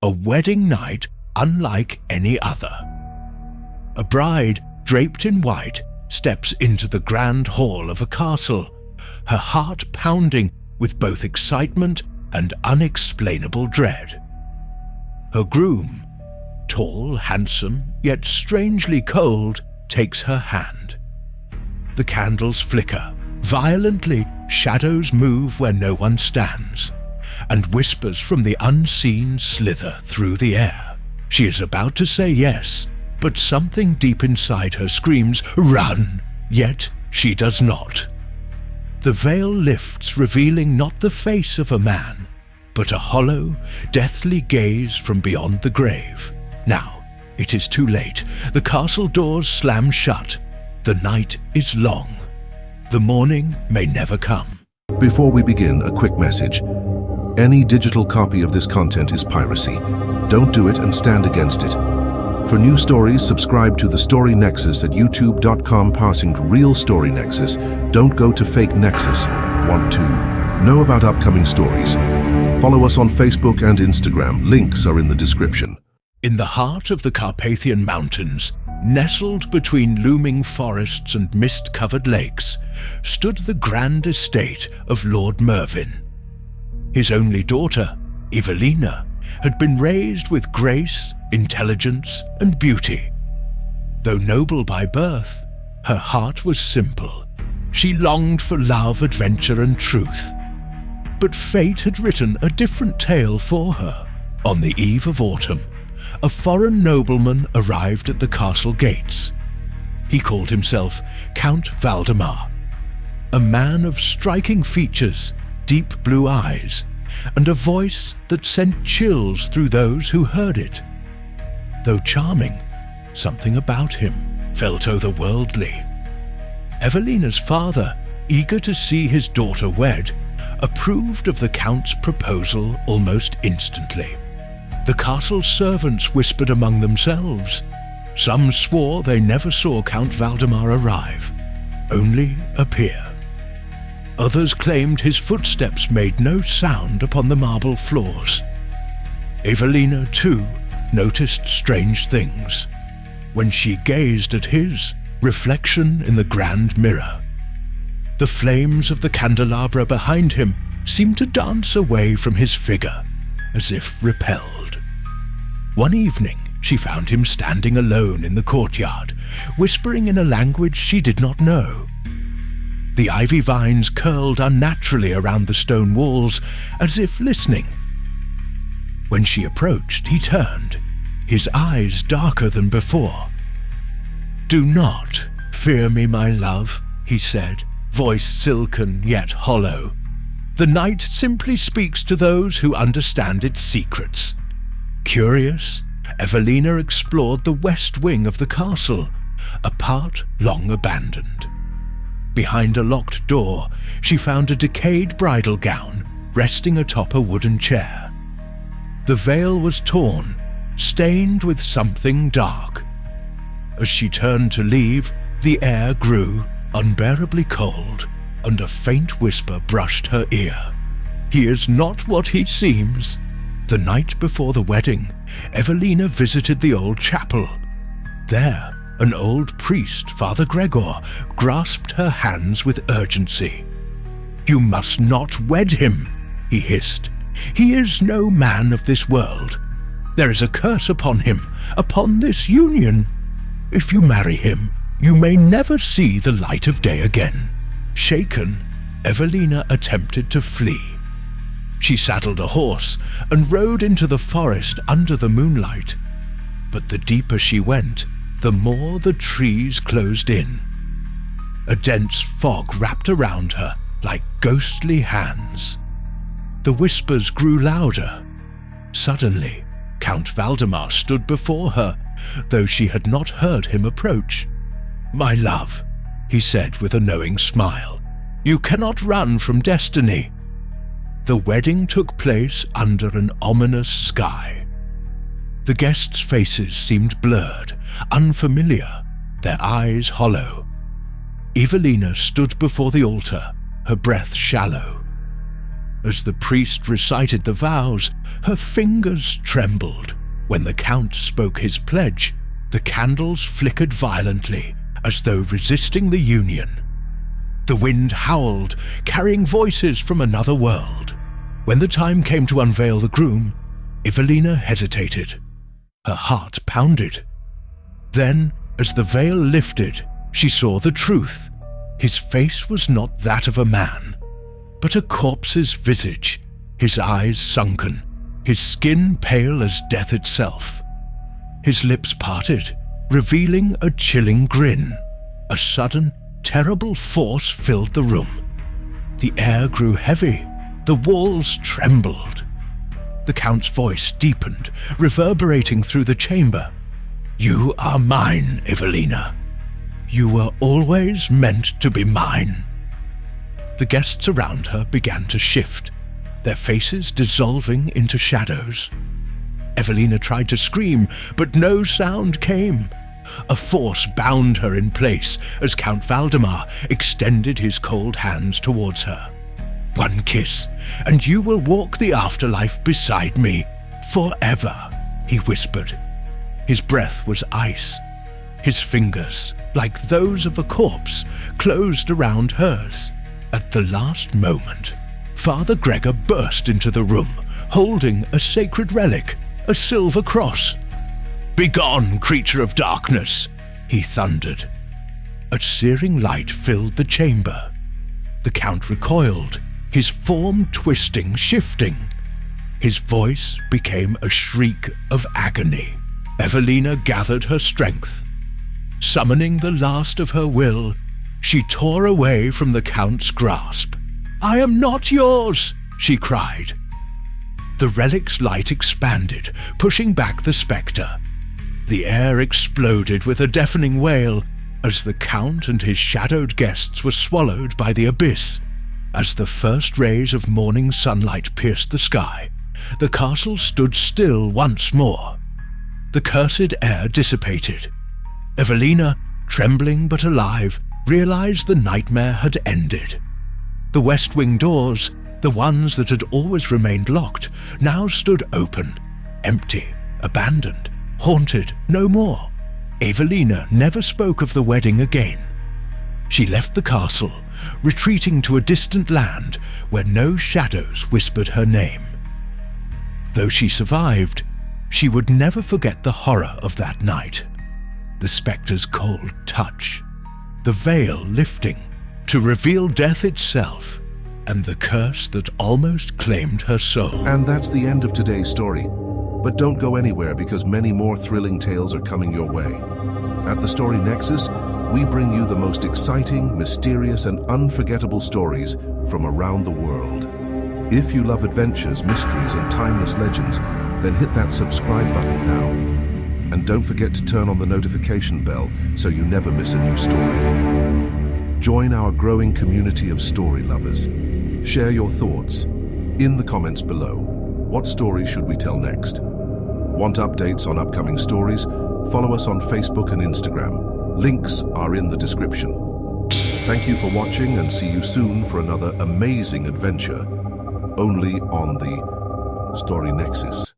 a wedding night unlike any other. A bride draped in white steps into the grand hall of a castle, her heart pounding with both excitement and unexplainable dread. Her groom, tall, handsome, yet strangely cold, takes her hand. The candles flicker. Violently, shadows move where no one stands, and whispers from the unseen slither through the air. She is about to say yes, but something deep inside her screams, "Run!" Yet she does not. The veil lifts, revealing not the face of a man, but a hollow, deathly gaze from beyond the grave. Now, it is too late. The castle doors slam shut. The night is long. The morning may never come. Before we begin, a quick message. Any digital copy of this content is piracy. Don't do it and stand against it. For new stories, subscribe to the Story Nexus at youtube.com /real Story Nexus. Don't go to fake Nexus. Want to know about upcoming stories? Follow us on Facebook and Instagram. Links are in the description. In the heart of the Carpathian Mountains, nestled between looming forests and mist-covered lakes, stood the grand estate of Lord Mervyn. His only daughter, Evelina, had been raised with grace, intelligence, and beauty. Though noble by birth, her heart was simple. She longed for love, adventure, and truth. But fate had written a different tale for her. On the eve of autumn, a foreign nobleman arrived at the castle gates. He called himself Count Valdemar, a man of striking features, deep blue eyes, and a voice that sent chills through those who heard it. Though charming, something about him felt otherworldly. Evelina's father, eager to see his daughter wed, approved of the Count's proposal almost instantly. The castle servants whispered among themselves. Some swore they never saw Count Valdemar arrive, only appear. Others claimed his footsteps made no sound upon the marble floors. Evelina, too, noticed strange things when she gazed at his reflection in the grand mirror. The flames of the candelabra behind him seemed to dance away from his figure, as if repelled. One evening, she found him standing alone in the courtyard, whispering in a language she did not know. The ivy vines curled unnaturally around the stone walls, as if listening. When she approached, he turned, his eyes darker than before. "Do not fear me, my love," he said, voice silken yet hollow. "The night simply speaks to those who understand its secrets." Curious, Evelina explored the west wing of the castle, a part long abandoned. Behind a locked door, she found a decayed bridal gown resting atop a wooden chair. The veil was torn, stained with something dark. As she turned to leave, the air grew unbearably cold, and a faint whisper brushed her ear. "He is not what he seems." The night before the wedding, Evelina visited the old chapel. There, an old priest, Father Gregor, grasped her hands with urgency. "You must not wed him," he hissed. "He is no man of this world. There is a curse upon him, upon this union. If you marry him, you may never see the light of day again." Shaken, Evelina attempted to flee. She saddled a horse and rode into the forest under the moonlight. But the deeper she went, the more the trees closed in. A dense fog wrapped around her like ghostly hands. The whispers grew louder. Suddenly, Count Valdemar stood before her, though she had not heard him approach. "My love," he said with a knowing smile, "you cannot run from destiny." The wedding took place under an ominous sky. The guests' faces seemed blurred, unfamiliar, their eyes hollow. Evelina stood before the altar, her breath shallow. As the priest recited the vows, her fingers trembled. When the Count spoke his pledge, the candles flickered violently, as though resisting the union. The wind howled, carrying voices from another world. When the time came to unveil the groom, Evelina hesitated. Her heart pounded. Then, as the veil lifted, she saw the truth. His face was not that of a man, but a corpse's visage, his eyes sunken, his skin pale as death itself. His lips parted, revealing a chilling grin. A sudden, terrible force filled the room. The air grew heavy, the walls trembled. The Count's voice deepened, reverberating through the chamber. "You are mine, Evelina. You were always meant to be mine." The guests around her began to shift, their faces dissolving into shadows. Evelina tried to scream, but no sound came. A force bound her in place as Count Valdemar extended his cold hands towards her. "One kiss, and you will walk the afterlife beside me, forever," he whispered. His breath was ice. His fingers, like those of a corpse, closed around hers. At the last moment, Father Gregor burst into the room, holding a sacred relic, a silver cross. "Begone, creature of darkness!" he thundered. A searing light filled the chamber. The Count recoiled, his form twisting, shifting. His voice became a shriek of agony. Evelina gathered her strength. Summoning the last of her will, she tore away from the Count's grasp. "I am not yours!" she cried. The relic's light expanded, pushing back the spectre. The air exploded with a deafening wail as the Count and his shadowed guests were swallowed by the abyss. As the first rays of morning sunlight pierced the sky, the castle stood still once more. The cursed air dissipated. Evelina, trembling but alive, realized the nightmare had ended. The west wing doors, the ones that had always remained locked, now stood open, empty, abandoned, haunted no more. Evelina never spoke of the wedding again. She left the castle, retreating to a distant land where no shadows whispered her name. Though she survived, she would never forget the horror of that night. The spectre's cold touch, the veil lifting to reveal death itself, and the curse that almost claimed her soul. And that's the end of today's story. But don't go anywhere because many more thrilling tales are coming your way. At the Story Nexus, we bring you the most exciting, mysterious, and unforgettable stories from around the world. If you love adventures, mysteries, and timeless legends, then hit that subscribe button now. And don't forget to turn on the notification bell so you never miss a new story. Join our growing community of story lovers. Share your thoughts in the comments below. What story should we tell next? Want updates on upcoming stories? Follow us on Facebook and Instagram. Links are in the description. Thank you for watching and see you soon for another amazing adventure, only on the Story Nexus.